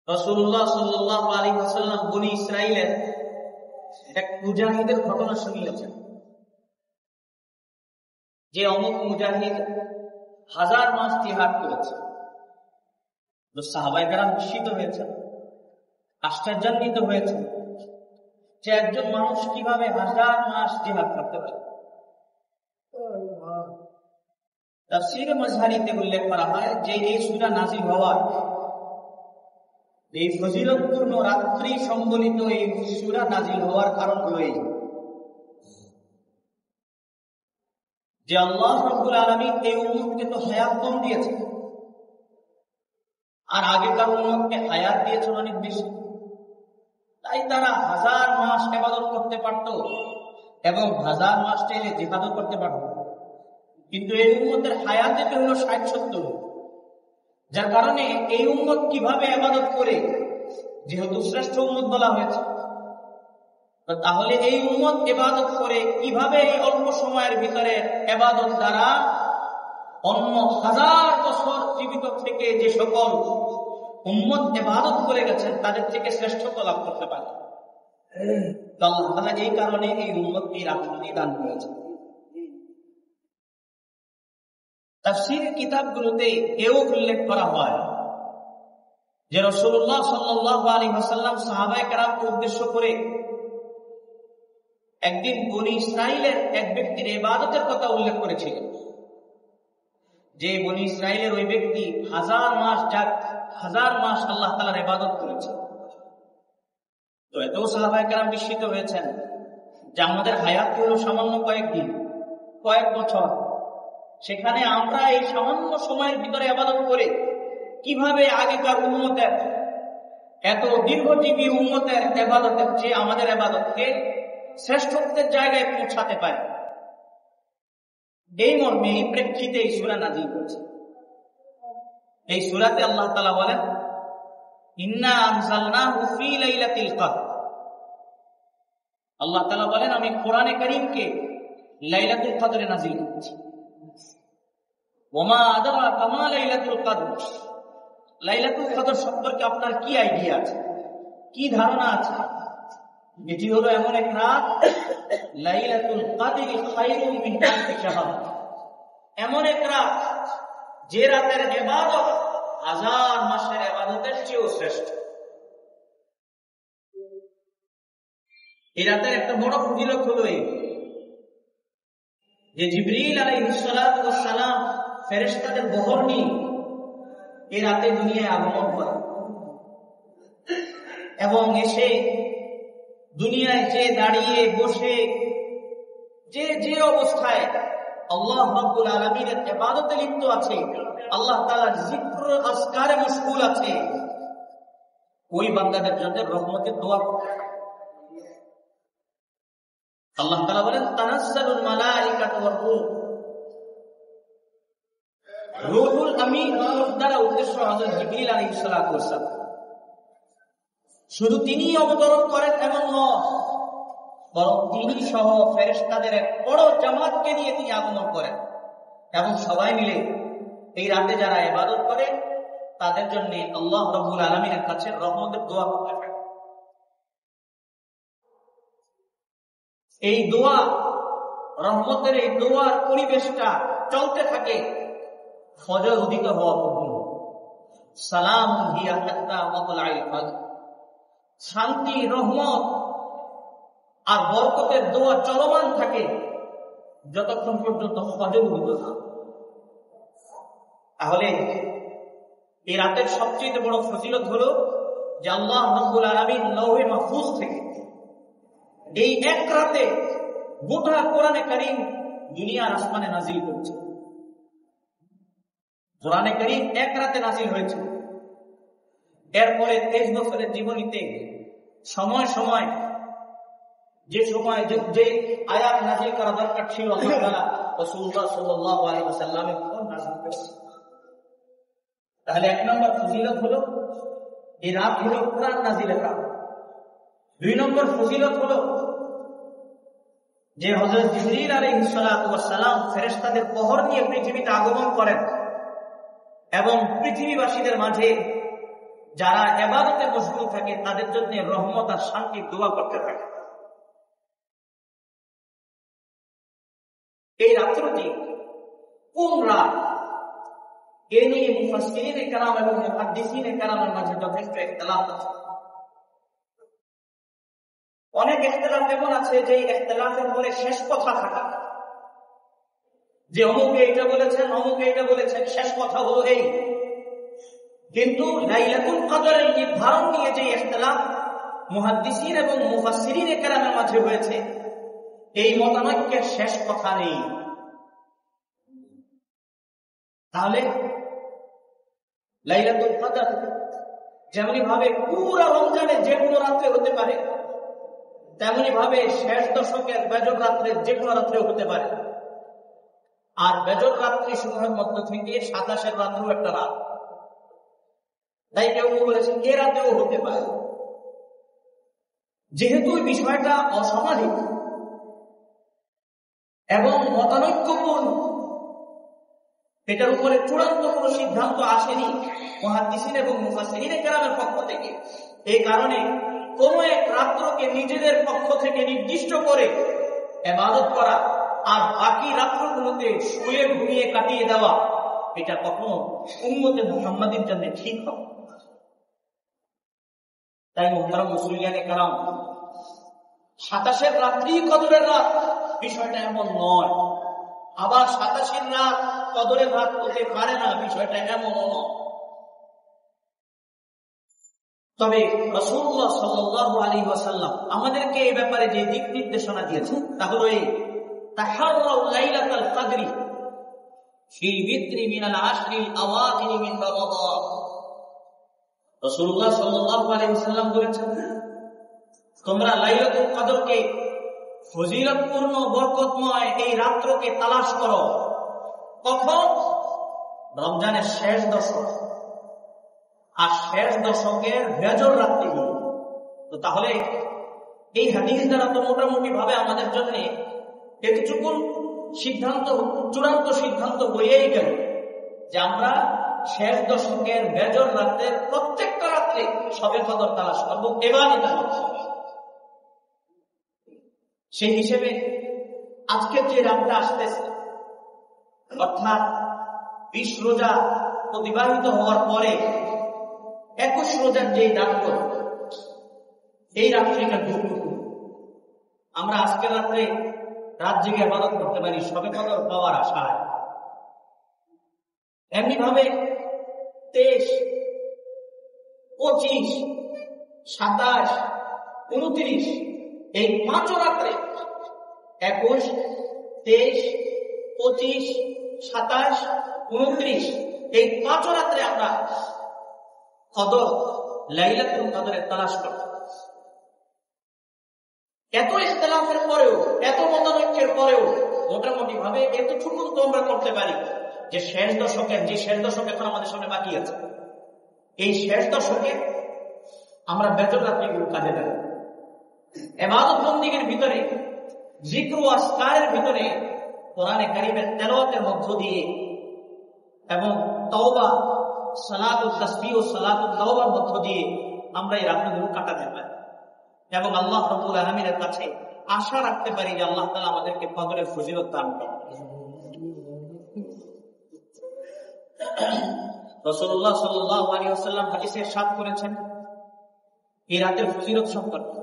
রাসূলুল্লাহ সাল্লাল্লাহু আলাইহি ওয়াসাল্লাম বনী ইসরাইলের এক মুজাহিদের ঘটনা শুনিয়েছেন যে অমুক মুজাহিদ 1000 মাস জিহাদ করেছে। তো সাহাবায়ে কেরাম বিস্মিত হয়েছেন, আশ্চর্যান্বিত হয়েছেন যে একজন মানুষ কিভাবে 1000 মাস জিহাদ করতে পারে। তাফসীরে মাজহারিতে উল্লেখ করা হয় যে এই সূরা নাযিল হওয়ার, এই ফজিলতপূর্ণ রাত্রি সম্বলিত এই সূরা নাযিল হওয়ার কারণ হলো এই যে আল্লাহ রাব্বুল আলামিন এই উম্মতকে তো হায়াত কম দিয়েছেন, আর আগেকার উম্মতকে হায়াত দিয়েছেন অনেক বেশি। তাই তারা 1000 মাস ইবাদত করতে পারত এবং 1000 মাস চাইলে জিহাদও করতে পারত। কিন্তু এই উম্মতের হায়াত যেতে হলো 60-70, যার কারণে এই উম্মত কিভাবে ইবাদত করে, যেহেতু শ্রেষ্ঠ উম্মত বলা হয়েছে, তাহলে এই উম্মত ইবাদত করে কিভাবে এই অল্প সময়ের ভিতরে ইবাদত দ্বারা অন্য 1000 বছর জীবিত থেকে যে সকল উম্মত ইবাদত করে গেছেন তাদের থেকে শ্রেষ্ঠত্ব লাভ করতে পারে। আল্লাহ তাআলা এই কারণে এই উম্মতকে রাত্রি দান করেছেন। তাফসীরের কিতাবগুলোতে এও উল্লেখ করা হয় যে রাসূলুল্লাহ সাল্লাল্লাহু আলাইহি ওয়াসাল্লাম সাহাবায়ে কেরামকে উদ্দেশ্য করে একদিন বনী ইসরাইলের এক ব্যক্তির ইবাদতের কথা উল্লেখ করেছিলেন, যে বনী ইসরাইলের ওই ব্যক্তি 1000 মাস আল্লাহ তাআলার ইবাদত করেছে। তো এত সাহাবায়ে কেরাম বিস্মিত হয়েছেন যে আমাদের হায়াত হলো সামান্য কয়েকদিন, কয়েক বছর, সেখানে আমরা এই সামান্য সময়ের ভিতরে ইবাদত করে কিভাবে আগেকার উম্মতের, এত দীর্ঘজীবী উম্মতের ইবাদতের চেয়ে আমাদের ইবাদতকে শ্রেষ্ঠত্বের জায়গায় পৌঁছাতে পারে। এই মর্মে এই প্রেক্ষিতে এই সূরা নাযিল হয়েছে। এই সূরাতে আল্লাহ তাআলা বলেন, ইন্না আনজালনাহু ফী লাইলাতিল কদর। আল্লাহ তাআলা বলেন, আমি কোরআনে কারীমকে লাইলাতুল কদরে নাযিল করেছি। ওমা আদরাকা মা লাইলাতুল কদর। লাইলাতুল কদর সম্পর্কে আপনার কি আইডিয়া আছে, কি ধারণা আছে? এটি হলো এমন এক রাত, লাইলাতুল কদরি খায়রুম মিন আলফি শাহর, এমন এক রাত যে রাতের ইবাদত 1000 মাসের ইবাদতের চেয়েও শ্রেষ্ঠ। এই রাতের একটা বড় ফজিলত হলো এই যে জিবরিল আলাইহিস সালাতু ওয়াস সালাম ফেরেশতাদের বহর নিয়ে এই রাতে দুনিয়ায় আগমন করে এবং এসে দুনিয়ায় যে দাঁড়িয়ে বসে যে অবস্থায় আল্লাহ রাব্বুল আলামিনের ইবাদতে লিপ্ত আছে, আল্লাহ তাআলার জিক্র আজকারে মশগুল আছে, ওই বান্দাদের জন্য রহমতের দোয়া করে। আল্লাহ তাআলা বলেন, তানাজ্জালুল মালাইকাতু ওয়ার রূহ। রূহুল আমিন দ্বারা উদ্দেশ্য হযরত জিবরিল আলাইহিস সালাতু ওয়াস সালাম। শুধু তিনি অবতরণ করেন এমন নয়, বরং তিনি সহ ফেরেশতাদের এক বড় জামাতকে নিয়ে তিনি আগমন করেন এবং সবাই মিলে এই রাতে যারা ইবাদত করে তাদের জন্য আল্লাহ রাব্বুল আলামিনের কাছে রহমতের দোয়া করতে থাকে। এই দোয়া, রহমতের এই দোয়ার পরিবেশটা চলতে থাকে ফজর উদিত হওয়া পর্যন্ত। সালামুন হিয়া হাত্তা মাতলাইল ফজর। শান্তি, রহমত আর বরকতের দোয়া চলমান থাকে যতক্ষণ পর্যন্ত ফজর উদিত না। তাহলে এই রাতের সবচেয়ে বড় ফজিলত হলো যে আল্লাহ রাব্বুল আলামিন লৌহে মাহফুজ থেকে এই এক রাতে গোটা কোরআনে কারীম দুনিয়ার আসমানে নাযিল করছে। কোরআনে কারীম এক রাতে নাযিল হয়েছে। এরপরে 23 বছরের জীবনীতে সময় সময় যে সময় যে আয়াত নাযিল করা দরকার ছিল আল্লাহ তাআলা রাসূলুল্লাহ সাল্লাল্লাহু আলাইহি ওয়াসাল্লামের উপর নাযিল করেছেন। তাহলে এক নম্বর ফজিলত হলো এই রাত হলো কোরআন নাযিলের রাত। 2 নম্বর ফজিলত হলো যে হযরত জিবরিল আলাইহিস সালাতু ওয়াস সালাম ফেরেশতাদের বহর নিয়ে পৃথিবীতে আগমন করেন এবং পৃথিবীবাসীদের মাঝে যারা ইবাদতে মশগুল থাকে তাদের জন্য রহমত আর শান্তির দোয়া করতে থাকে। এই রাত্রটি কোন রাত, এ নিয়ে মুফাসসিরিনে কেরাম এবং মুহাদ্দিসিনে কেরামের মাঝে যথেষ্ট ইখতিলাফ আছে। অনেক ইখতিলাফ এমন আছে যে ইখতিলাফের পরে শেষ কথা থাকে, যে অমুকে এটা বলেছেন, অমুকে এটা বলেছেন, শেষ কথা হলো এই। কিন্তু লাইলাতুল কদরের নির্ধারণ নিয়ে যে ইখতিলাফ মুহাদ্দিসিন এবং মুফাসসিরিনে কেরামের মাঝে হয়েছে, এই মতানৈক্যের শেষ কথা নেই। তাহলে লাইলাতুল কদর যেমনি ভাবে পুরো রমজানে যে কোনো রাত্রে হতে পারে, তেমনি ভাবে শেষ দশকের বেজর রাত্রে যে কোনো রাত্রে হতে পারে। আর বেজর রাত্রি সমূহের মধ্য থেকে 27 রাত্রেও একটা রাত, তাই কেউ বলেছেন এ রাতেও হতে পারে। যেহেতু বিষয়টা অসামাজিক এবং মতানৈক্যপূর্ণ, এটার উপরে চূড়ান্ত কোনো সিদ্ধান্ত আসেনি মুহাদ্দিসিন এবং মুফাসসিরিনে কেরামের পক্ষ থেকে। এই কারণে কোন এক রাত্রকে নিজেদের পক্ষ থেকে নির্দিষ্ট করে ইবাদত করা আর বাকি রাত্রগুলোতে শুয়ে ঘুমিয়ে কাটিয়ে দেওয়া, এটা কখনো উম্মতে মুহাম্মাদীর জন্য ঠিক হবে। তাই মুহতারাম মুসলিয়ানে কেরাম, 27 রাত্রি কদরের রাত বিষয়টা এমন নয়, আবার 87 রাত কদরের রাত হতে পারে না, বিষয়টা এমনও নয়। তবে রাসূলুল্লাহ সাল্লাল্লাহু আলাইহি ওয়াসাল্লাম আমাদেরকে এই ব্যাপারে যে দিক নির্দেশনা দিয়েছেন তা হলো এই তাহাররাউ লাইলাতাল কদরি ফিল বিত্রি মিনাল আশরিল আওয়াখির মিন রমাদান। রাসূলুল্লাহ সাল্লাল্লাহু আলাইহি ওয়াসাল্লাম বলেছেন, তোমরা লাইলাতুল কদরকে, ফজিলতপূর্ণ বরকতময় এই রাত্রকে তালাশ করো। কখন? রমজানের শেষ দশক আর শেষ দশকের বেজর রাত্রিগুলো। তো তাহলে এই হাদিস দ্বারা তো মোটামুটি ভাবে আমাদের জন্য এতটুকু সিদ্ধান্ত, চূড়ান্ত সিদ্ধান্ত হয়েই গেল যে আমরা শেষ দশকের বেজর রাতের প্রত্যেকটা রাত্রে শবে কদর তালাশ করবো, ইবাদত করব। সেই হিসেবে আজকের যে রাতটা আসতেছে, অর্থাৎ 20 রোজা অতিবাহিত হওয়ার পরে 21 রোজার যে রাত্র, এই রাত্রিটা গুরুত্বপূর্ণ। আমরা আজকের রাত্রে রাত জেগে ইবাদত করতে পারি শবে কদর পাওয়ার আশায়। এমনি ভাবে 23, 25, 27, 29 এই 5 রাত্রে 21, 23, 25, 27, 29 এই 5 রাত্রে আমরা কদর, লাইলাতুল কদরের তালাশ করব। এত ইখতিলাফের পরেও, এত মতানৈক্যের পরেও মোটামুটি ভাবে এতটুকু তো আমরা করতে পারি যে শেষ দশকের, যে শেষ দশক এখন আমাদের সামনে বাকি আছে, এই শেষ দশকে আমরা বেজর রাত্রিগুলো কাজে লাগাই। ইবাদত বন্দেগীর ভিতরে, জিক্র ও আজকারের ভিতরে কোরআনে কারীমের তেলাওয়াতের মধ্য দিয়ে এবং তওবা, সালাতুত তাসবিহ ও সালাতুত তাওবার মধ্য দিয়ে আমরা এই রাতগুলো কাটাতে পারি এবং আল্লাহ রাব্বুল আলামিনের কাছে আশা রাখতে পারি যে আল্লাহ তাআলা আমাদেরকে কদরের ফজিলত দান করবেন। রাসূলুল্লাহ সাল্লাল্লাহু আলাইহি ওয়াসাল্লাম হাদিসে ইরশাদ করেছেন এই রাতের ফজিলত সম্পর্কে,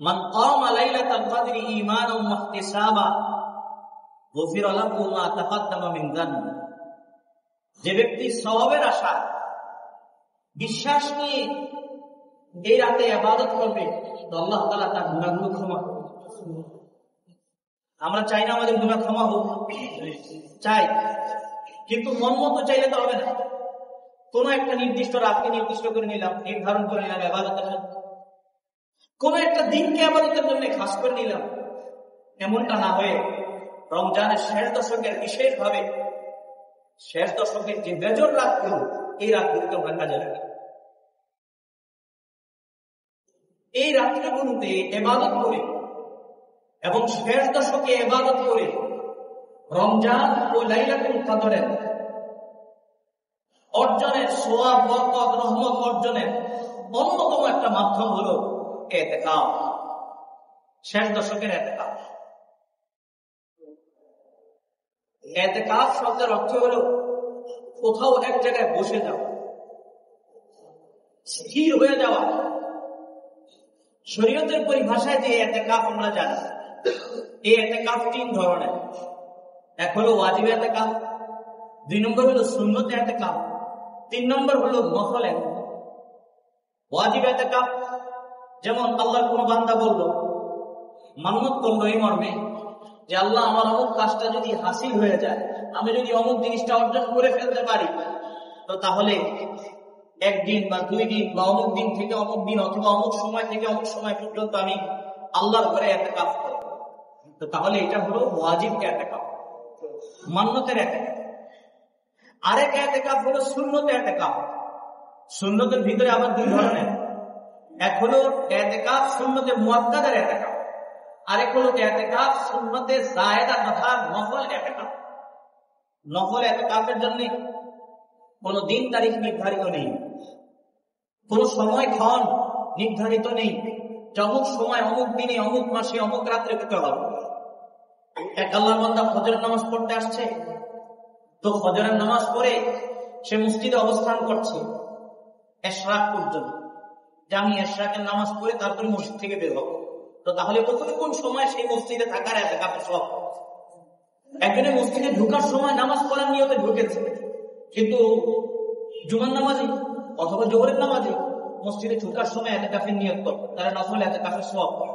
মান কামা লাইলাতাল কদরি ঈমানান ওয়া ইহতিসাবা গুফিরা লাহু মা তাকাদ্দামা মিন যানবি। যে ব্যক্তি সওয়াবের আশা, বিশ্বাস নিয়ে এই রাতে ইবাদত করবে, তো আল্লাহ তাআলা তার গুনাহগুলো ক্ষমা করবেন। আমরা চাই না আমাদের গুনাহ ক্ষমা হোক, চাই, কিন্তু মন মতো চাইলে তো হবে না। কোন একটা নির্দিষ্ট রাতকে নির্দিষ্ট করে নিলাম, নির্ধারণ করে নিলাম ইবাদতের জন্য, কোন একটা দিনকে ইবাদতের জন্য খাস করে নিলাম, এমনটা না হয়ে রমজানের শেষ দশকের বিশেষভাবে শেষ দশকের যে বেজর রাতগুলো, এই রাতগুলোকে আমরা কাজে লাগাই। এই রাত্রিগুলোতে ইবাদত করে এবং শেষ দশকে ইবাদত করে রমজান ও লাইলাতুল কদরের অর্জনের, সওয়াব, বরকত, রহমত অর্জনের অন্যতম একটা মাধ্যম হলো ইতিকাফ, শেষ দশকের ইতিকাফ। ইতিকাফ শব্দের অর্থ হলো কোথাও এক জায়গায় বসে যাওয়া, স্থির হয়ে যাওয়া। শরীয়তের পরিভাষায় যে ইতিকাফ আমরা জানি, এই ইতিকাফ 3 ধরনের। এক হলো ওয়াজিব ইতিকাফ, 2 নম্বর হলো সুন্নত ইতিকাফ, 3 নম্বর হলো নফল ইতিকাফ। ওয়াজিব ইতিকাফ যেমন আল্লাহর কোন বান্দা বলল, মান্নত করলো এই মর্মে যে আল্লাহ আমার অমুক কাজটা যদি হাসিল হয়ে যায়, আমি যদি অমুক জিনিসটা অর্জন করে ফেলতে পারি, তো তাহলে 1 দিন বা 2 দিন বা অমুক দিন থেকে অমুক দিন অথবা অমুক সময় থেকে অমুক সময় পর্যন্ত আমি আল্লাহর ঘরে ইতিকাফ করব। তো তাহলে এটা হলো ওয়াজিব ইতিকাফ, মান্নতের ইতিকাফ। আরেক ইতিকাফ হলো সুন্নত ইতিকাফ। সুন্নতের ভিতরে আবার 2 ধরনের। এক হলো ইতিকাফ সুন্নতে মুআক্কাদার ইতিকাফ, আরেক হলো ইতিকাফ সুন্নতে যায়েদা তথা নফল ইতিকাফ। নফল ইতিকাফের জন্য কোন দিন তারিখ নির্ধারিত নেই, কোন সময় ক্ষণ নির্ধারিত নেই। অমুক সময় অমুক দিনে অমুক মাসে অমুক রাত্রে করতে হবে। এক আল্লাহর বান্দা ফজরের নামাজ পড়তে আসছে, তো ফজরের নামাজ পড়ে সে মসজিদে অবস্থান করছে ইশরাক পর্যন্ত, যে আমি ইশরাকের নামাজ পড়ে তারপরে মসজিদ থেকে বের হব। তো তাহলে কতক্ষণ সময় সেই মসজিদে থাকার ইতিকাফের সওয়াব। একজনে মসজিদে ঢোকার সময় নামাজ পড়ার নিয়তে ঢুকেছে, কিন্তু জুমার নামাজে অথবা জোহরের নামাজে মসজিদে ঢোকার সময় ইতিকাফের নিয়ত করে, তারা নফল ইতিকাফের সওয়াব পায়।